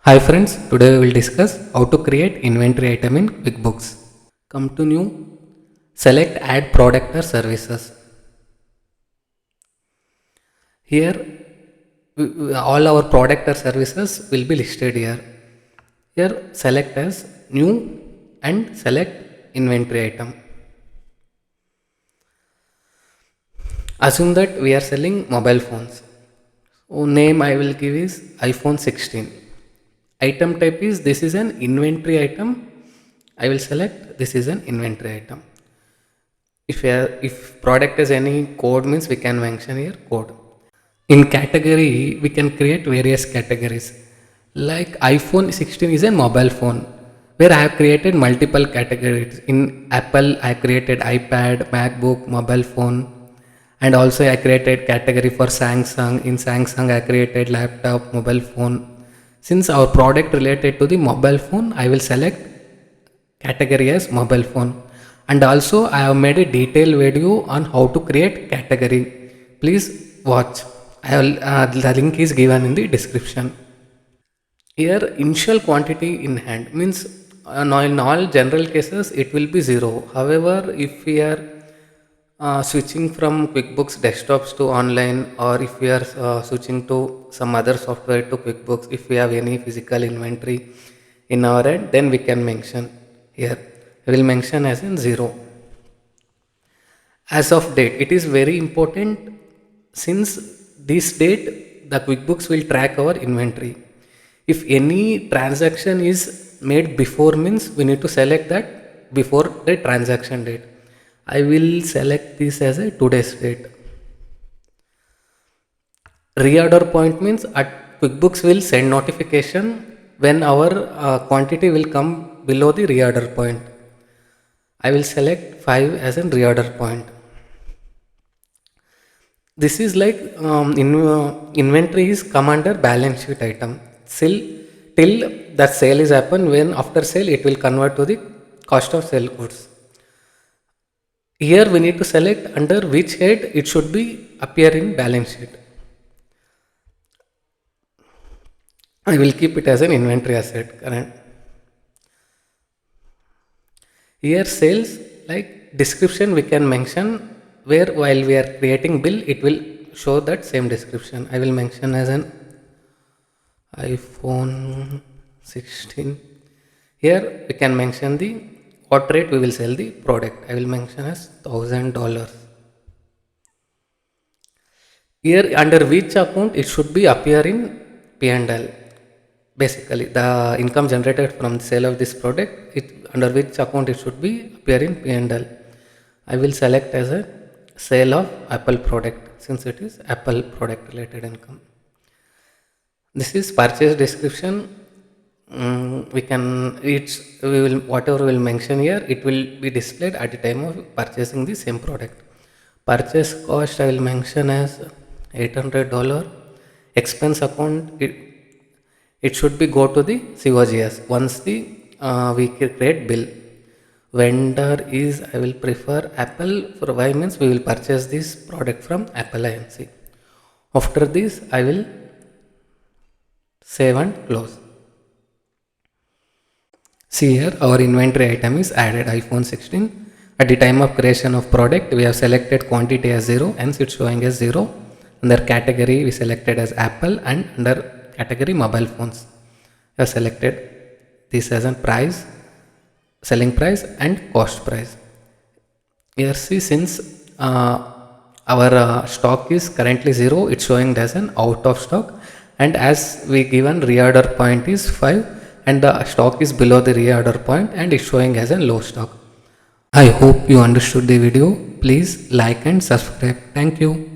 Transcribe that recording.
Hi friends, today we will discuss how to create inventory item in QuickBooks. Come to new, select add product or services. Here all our product or services will be listed here. Here select as new and select inventory item. Assume that we are selling mobile phones. So name I will give is iPhone 16. Item type is this is an inventory item. I will select this is an inventory item. If product has any code means we can mention here code. In category we can create various categories. Like iPhone 16 is a mobile phone where I have created multiple categories. In Apple I created iPad, MacBook, mobile phone, and also I created category for Samsung. In Samsung I created laptop, mobile phone. Since our product related to the mobile phone, I will select category as mobile phone. And also I have made a detailed video on how to create category. Please watch. The link is given in the description. Here initial quantity in hand means in all general cases it will be 0. However, if we are switching from QuickBooks desktops to online, or if we are switching to some other software to QuickBooks, if we have any physical inventory in our end, then we can mention here. We will mention as in 0. As of date, it is very important since this date the QuickBooks will track our inventory. If any transaction is made before means we need to select that before the transaction date. I will select this as a today's date. Reorder point means at QuickBooks will send notification when our quantity will come below the reorder point. I will select 5 as a reorder point. This is like inventory is come under balance sheet item. Till that sale is happen, when after sale it will convert to the cost of sale goods. Here we need to select under which head it should be appear in balance sheet. I will keep it as an inventory asset current. Here sales, like description we can mention, where while we are creating bill it will show that same description. I will mention as an iPhone 16. Here we can mention the what rate we will sell the product. I will mention as $1,000. Here under which account it should be appear in P&L. Basically the income generated from the sale of this product, under which account it should be appear in P&L. I will select as a sale of Apple product since it is Apple product related income. This is purchase description. Whatever we will mention here, it will be displayed at the time of purchasing the same product. Purchase cost I will mention as $800. Expense account, it should be go to the COGS once we create bill. Vendor is, I will prefer Apple. For why means we will purchase this product from Apple Inc. After this I will save and close. See here our inventory item is added iPhone 16. At the time of creation of product we have selected quantity as 0, hence it's showing as 0. Under category we selected as Apple, and under category mobile phones we have selected this as a price, selling price and cost price. Here see, since our stock is currently 0, it's showing as an out of stock, and as we given reorder point is 5 and the stock is below the reorder point and it's showing as a low stock. I hope you understood the video. Please like and subscribe. Thank you.